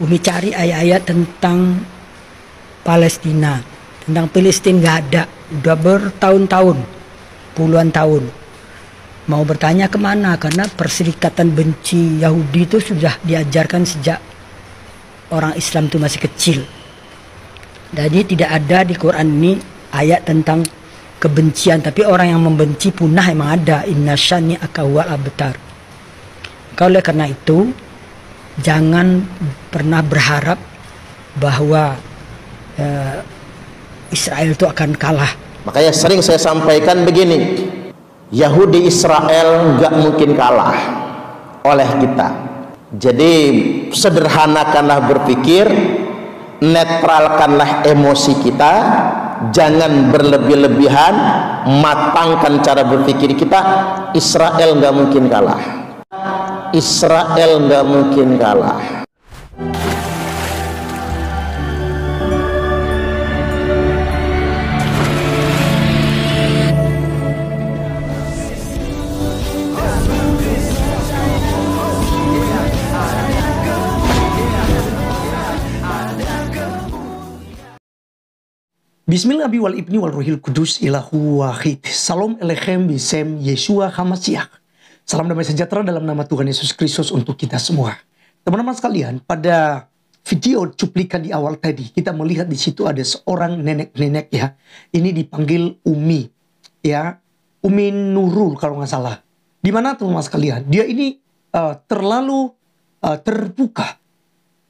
Umi cari ayat-ayat tentang Palestina, tentang Palestina nggak ada, udah bertahun-tahun, puluhan tahun. Mau bertanya kemana, karena perserikatan benci Yahudi itu sudah diajarkan sejak orang Islam itu masih kecil. Jadi tidak ada di Quran ini ayat tentang kebencian, tapi orang yang membenci punah emang ada. Inna syani akawal abtar. Oleh karena itu jangan pernah berharap bahwa Israel itu akan kalah. Makanya sering saya sampaikan begini, Yahudi Israel nggak mungkin kalah oleh kita. Jadi sederhanakanlah berpikir, netralkanlah emosi kita, jangan berlebih-lebihan, matangkan cara berpikir kita. Israel nggak mungkin kalah. Israel nggak mungkin kalah. Bismillah wal ibni wal ruhil kudus ilahu wahid. Salam elechem bisem Yeshua Hamasiah. Salam damai sejahtera dalam nama Tuhan Yesus Kristus untuk kita semua. Teman-teman sekalian, pada video cuplikan di awal tadi kita melihat di situ ada seorang nenek-nenek ya. Ini dipanggil Umi ya, Umi Nurul kalau nggak salah. Di mana teman-teman sekalian, dia ini terlalu terbuka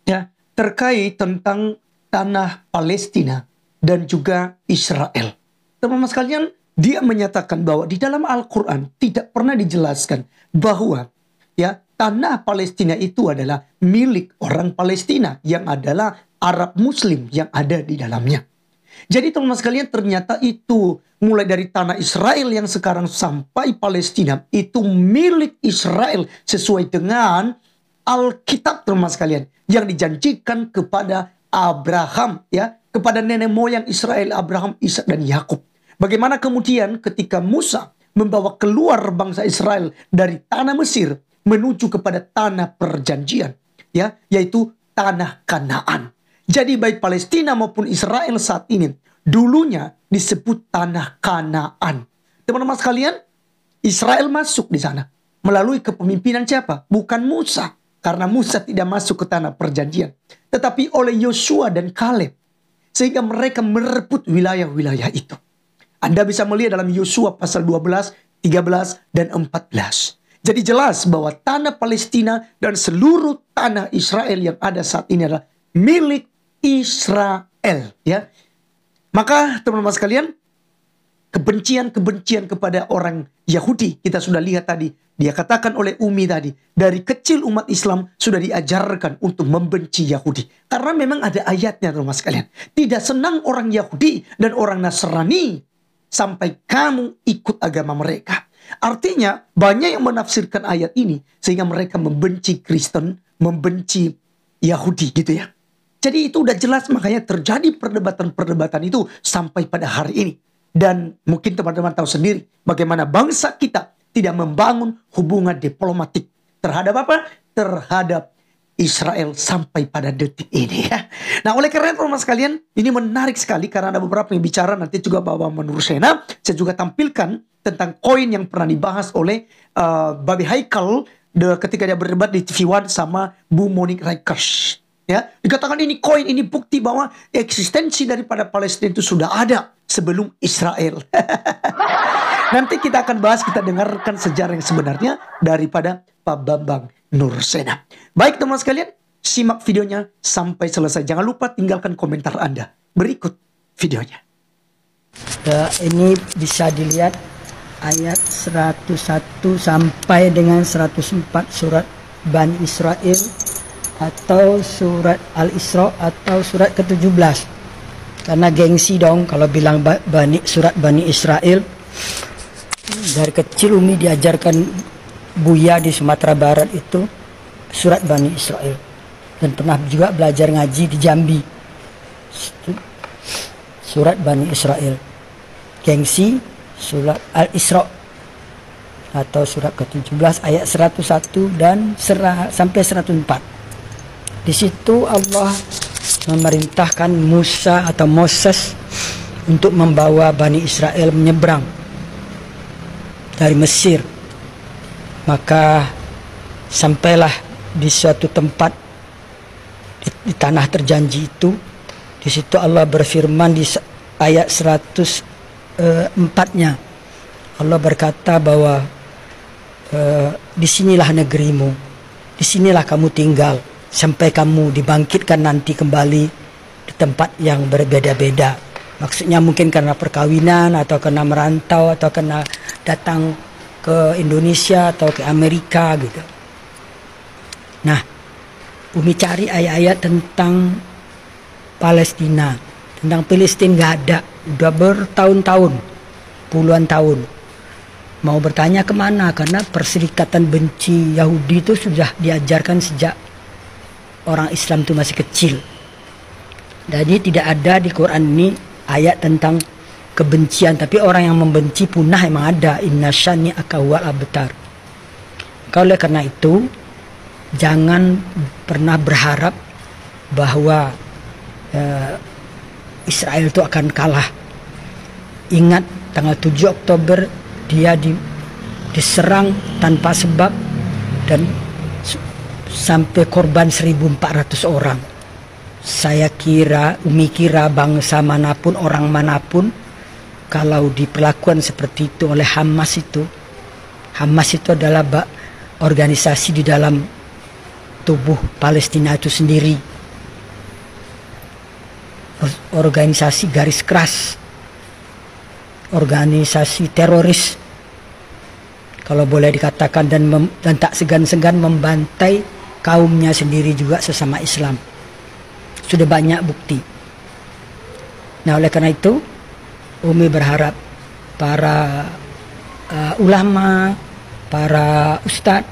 ya terkait tentang tanah Palestina dan juga Israel. Teman-teman sekalian, dia menyatakan bahwa di dalam Al-Quran tidak pernah dijelaskan bahwa ya tanah Palestina itu adalah milik orang Palestina yang adalah Arab Muslim yang ada di dalamnya. Jadi teman-teman sekalian, ternyata itu mulai dari tanah Israel yang sekarang sampai Palestina itu milik Israel sesuai dengan Alkitab teman-teman sekalian yang dijanjikan kepada Abraham ya, kepada nenek moyang Israel, Abraham, Ishak dan Yakub. Bagaimana kemudian ketika Musa membawa keluar bangsa Israel dari tanah Mesir menuju kepada tanah perjanjian ya, yaitu tanah Kanaan. Jadi baik Palestina maupun Israel saat ini dulunya disebut tanah Kanaan. Teman-teman sekalian, Israel masuk di sana melalui kepemimpinan siapa? Bukan Musa, karena Musa tidak masuk ke tanah perjanjian, tetapi oleh Yosua dan Kaleb, sehingga mereka merebut wilayah-wilayah itu. Anda bisa melihat dalam Yosua pasal 12, 13, dan 14. Jadi jelas bahwa tanah Palestina dan seluruh tanah Israel yang ada saat ini adalah milik Israel. Ya. Maka teman-teman sekalian, kebencian-kebencian kepada orang Yahudi kita sudah lihat tadi. Dia katakan oleh Umi tadi, dari kecil umat Islam sudah diajarkan untuk membenci Yahudi. Karena memang ada ayatnya teman-teman sekalian. Tidak senang orang Yahudi dan orang Nasrani sampai kamu ikut agama mereka. Artinya banyak yang menafsirkan ayat ini sehingga mereka membenci Kristen, membenci Yahudi gitu ya. Jadi itu udah jelas, makanya terjadi perdebatan-perdebatan itu sampai pada hari ini. Dan mungkin teman-teman tahu sendiri bagaimana bangsa kita tidak membangun hubungan diplomatik terhadap apa? Terhadap Israel sampai pada detik ini ya. Nah oleh karena itu teman sekalian, ini menarik sekali karena ada beberapa yang bicara, nanti juga bahwa menurut saya juga tampilkan tentang koin yang pernah dibahas oleh Babi Haikal ketika dia berdebat di TV One sama Bu Monique Rikers. Ya, dikatakan ini koin, ini bukti bahwa eksistensi daripada Palestina itu sudah ada sebelum Israel. Nanti kita akan bahas, kita dengarkan sejarah yang sebenarnya daripada Pak Bambang Nursena. Baik teman sekalian, simak videonya sampai selesai. Jangan lupa tinggalkan komentar Anda. Berikut videonya. Ini bisa dilihat ayat 101 sampai dengan 104 surat Bani Israel atau surat Al-Isra atau surat ke-17. Karena gengsi dong kalau bilang surat Bani Israel. Dari kecil Umi diajarkan Buya di Sumatera Barat itu surat Bani Israel. Dan pernah juga belajar ngaji di Jambi. Surat Bani Israel. Gengsi surat Al-Isra atau surat ke-17 ayat 101 dan sampai 104. Di situ Allah memerintahkan Musa atau Moses untuk membawa Bani Israel menyeberang dari Mesir. Maka sampailah di suatu tempat di tanah terjanji itu. Di situ Allah berfirman di ayat 104-nya. Allah berkata bahwa disinilah negerimu, disinilah kamu tinggal sampai kamu dibangkitkan nanti kembali di tempat yang berbeda-beda. Maksudnya mungkin karena perkawinan atau karena merantau atau karena datang ke Indonesia atau ke Amerika gitu. Nah, Umi cari ayat-ayat tentang Palestina, tentang Palestina nggak ada, udah bertahun-tahun, puluhan tahun. Mau bertanya kemana, karena perserikatan benci Yahudi itu sudah diajarkan sejak orang Islam itu masih kecil. Jadi tidak ada di Quran ini ayat tentang kebencian, tapi orang yang membenci punah emang ada. Inna syani akawal abtar. Oleh karena itu jangan pernah berharap bahwa Israel itu akan kalah. Ingat tanggal 7 Oktober dia diserang tanpa sebab dan sampai korban 1.400 orang. Saya kira, Umi kira bangsa manapun, orang manapun, kalau diperlakukan seperti itu oleh Hamas itu adalah organisasi di dalam tubuh Palestina itu sendiri. Organisasi garis keras, organisasi teroris, kalau boleh dikatakan, dan tak segan-segan membantai kaumnya sendiri juga sesama Islam. Sudah banyak bukti. Nah, oleh karena itu Umi berharap para ulama, para ustadz,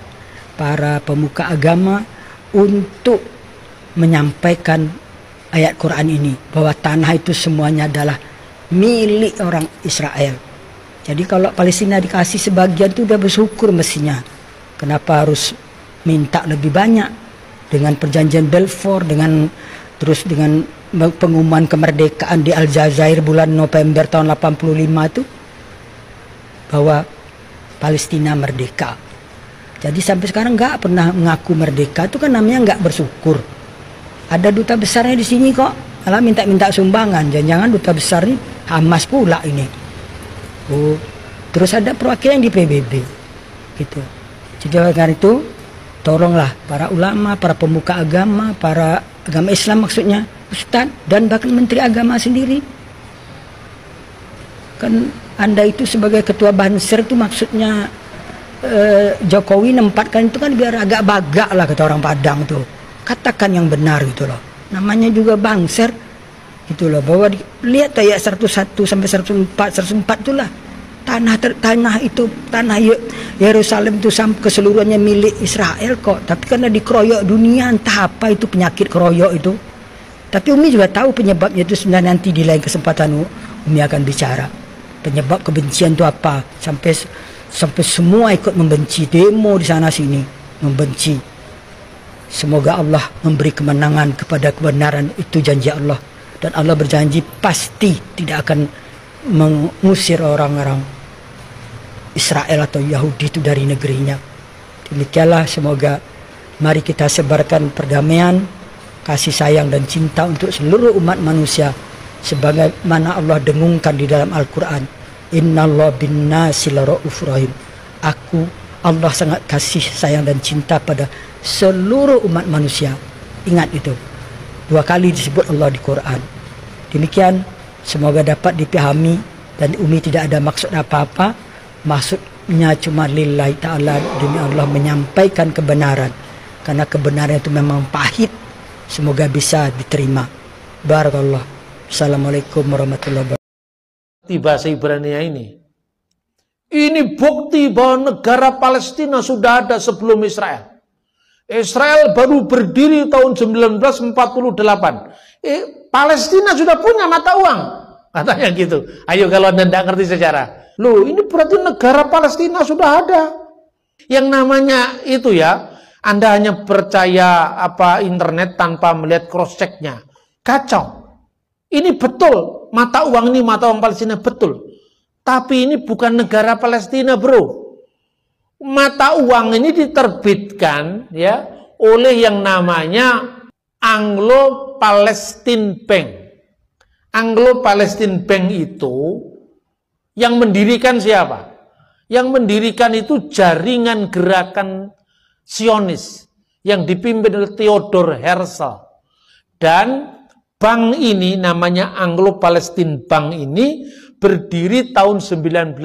para pemuka agama untuk menyampaikan ayat Quran ini, bahwa tanah itu semuanya adalah milik orang Israel. Jadi kalau Palestina dikasih sebagian itu udah bersyukur mestinya. Kenapa harus minta lebih banyak? Dengan perjanjian Balfour, dengan pengumuman kemerdekaan di Aljazair bulan November tahun 85 itu, bahwa Palestina merdeka. Jadi sampai sekarang nggak pernah mengaku merdeka, itu kan namanya nggak bersyukur. Ada duta besarnya di sini kok, malah minta-minta sumbangan. Jangan-jangan duta besar ini Hamas pula ini. Oh, terus ada perwakilan di PBB, gitu. Jadi karena itu, tolonglah para ulama, para pemuka agama, para agama Islam maksudnya, ustadz dan bahkan menteri agama sendiri. Kan Anda itu sebagai ketua Banser itu maksudnya Jokowi nempatkan itu kan biar agak bagak lah, kata orang Padang tuh. Katakan yang benar gitu loh. Namanya juga Banser gitu loh, bahwa lihat ayat 101 sampai 104 itulah tanah itu, tanah Yerusalem itu keseluruhannya milik Israel kok. Tapi karena dikeroyok dunia, entah apa itu penyakit keroyok itu. Tapi Umi juga tahu penyebabnya itu, sebenarnya nanti di lain kesempatan Umi akan bicara penyebab kebencian itu apa, sampai semua ikut membenci, demo di sana sini membenci. Semoga Allah memberi kemenangan kepada kebenaran, itu janji Allah. Dan Allah berjanji pasti tidak akan mengusir orang-orang Israel atau Yahudi itu dari negerinya. Demikianlah, semoga mari kita sebarkan perdamaian, kasih sayang dan cinta untuk seluruh umat manusia, sebagaimana Allah dengungkan di dalam Al-Quran. Innallaha bin-nasi laraufur rahim. Allah sangat kasih sayang dan cinta pada seluruh umat manusia. Ingat itu, 2 kali disebut Allah di Quran. Demikian, semoga dapat dipahami, dan Umi tidak ada maksud apa-apa. Maksudnya cuma lillahi ta'ala, demi Allah menyampaikan kebenaran, karena kebenaran itu memang pahit. Semoga bisa diterima. Barakallah. Assalamualaikum warahmatullahi wabarakatuh. Bahasa Ibrania ini bukti bahwa negara Palestina sudah ada sebelum Israel. Israel baru berdiri tahun 1948. Palestina sudah punya mata uang, katanya gitu. Ayo kalau Anda tidak ngerti sejarah, loh ini berarti negara Palestina sudah ada. Yang namanya itu ya, Anda hanya percaya internet tanpa melihat cross check-nya. Kacau. Ini betul, mata uang ini mata uang Palestina betul. Tapi ini bukan negara Palestina, bro. Mata uang ini diterbitkan ya oleh yang namanya Anglo-Palestine Bank. Anglo-Palestine Bank itu yang mendirikan siapa? Yang mendirikan itu jaringan gerakan Zionis yang dipimpin oleh Theodor Herzl. Dan bank ini namanya Anglo-Palestine Bank ini berdiri tahun 1902.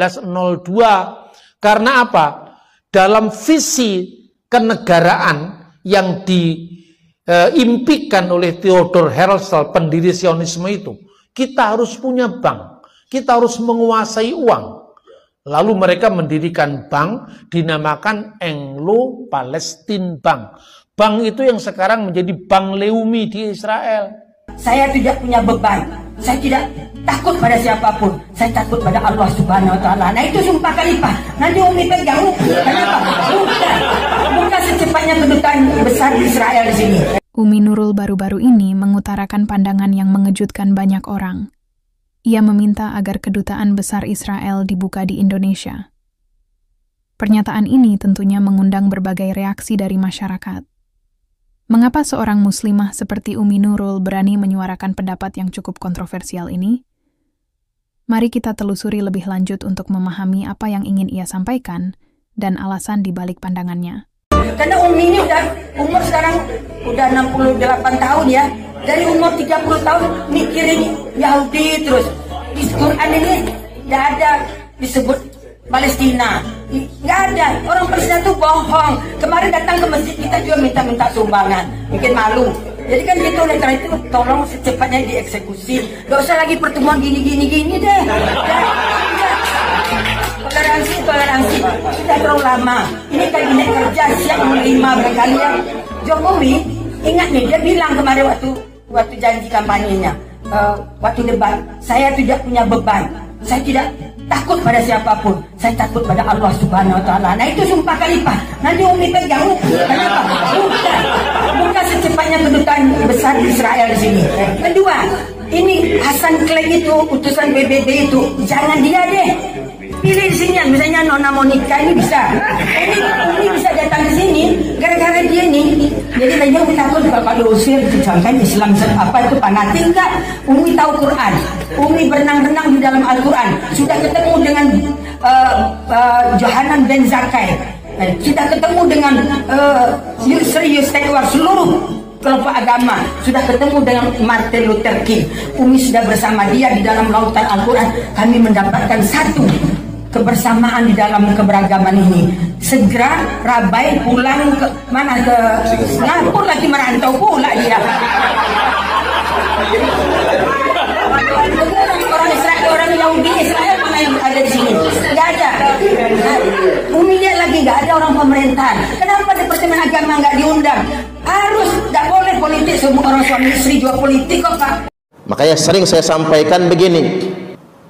Karena apa? Dalam visi kenegaraan yang diimpikan oleh Theodor Herzl, pendiri Zionisme itu, kita harus punya bank, kita harus menguasai uang. Lalu mereka mendirikan bank dinamakan Anglo-Palestine Bank. Bank itu yang sekarang menjadi Bank Leumi di Israel. Saya tidak punya beban, saya tidak takut pada siapapun, saya takut pada Allah Subhanahu Wa Taala. Nah itu sumpah khalifah. Nanti Umi pegang. Kenapa? Bukan secepatnya kedutaan besar di Israel di sini. Umi Nurul baru-baru ini mengutarakan pandangan yang mengejutkan banyak orang. Ia meminta agar kedutaan besar Israel dibuka di Indonesia. Pernyataan ini tentunya mengundang berbagai reaksi dari masyarakat. Mengapa seorang muslimah seperti Umi Nurul berani menyuarakan pendapat yang cukup kontroversial ini? Mari kita telusuri lebih lanjut untuk memahami apa yang ingin ia sampaikan dan alasan di balik pandangannya. Karena Umi ini umur sekarang udah 68 tahun ya. Dari umur 30 tahun mikirin Yahudi terus. Di Quran ini tidak ada disebut Palestina. Nggak ada. Orang Palestina itu bohong. Kemarin datang ke masjid kita juga minta sumbangan. Mungkin malu. Jadi kan gitu, oleh karena itu tolong secepatnya dieksekusi. Gak usah lagi pertemuan gini deh. Toleransi. Sudah terlalu lama. Ini kabinet kerja siap menerima barangkali yang Jokowi. Ingat nih, dia bilang kemarin waktu janji kampanyenya, waktu debat, saya tidak punya beban, saya tidak takut pada siapapun, saya takut pada Allah Subhanahu Wa Taala. Nah itu sumpah khalifah. Nanti Umi pegang. Kenapa? Bukan secepatnya kedutaan besar di Israel di sini. Kedua, ini Hasan Clegg itu utusan PBB itu, jangan dia deh. Pilih di sini, misalnya Nona Monica ini bisa. Ini bisa datang ke sini gara-gara dia nih. Jadi tadi Umi takut kalau diusir, jangan Islam apa itu fanatik enggak. Umi tahu Quran. Umi berenang-renang di dalam Al-Quran. Sudah ketemu dengan Johanan Ben Zakkai. Sudah ketemu dengan Yusri Yustekwar, seluruh kelompok agama. Sudah ketemu dengan Martin Luther King. Umi sudah bersama dia di dalam lautan Al-Quran. Kami mendapatkan satu kebersamaan di dalam keberagaman ini. Segera Rabai pulang ke mana, ke Singapura lagi, merantau pula dia. Orang Israel, orang Yahudi Israel mana yang ada di sini? Nggak ada. Umi lihat lagi nggak ada orang pemerintahan. Kenapa Departemen Agama nggak diundang? Harus, nggak boleh politik. Semua orang suami istri juga politik kok Pak. Makanya sering saya sampaikan begini,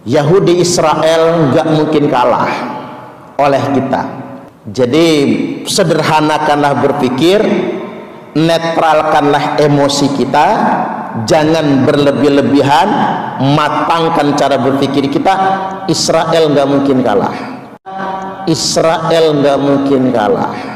Yahudi Israel nggak mungkin kalah oleh kita. Jadi sederhanakanlah berpikir, netralkanlah emosi kita, jangan berlebih-lebihan, matangkan cara berpikir kita. Israel nggak mungkin kalah. Israel nggak mungkin kalah.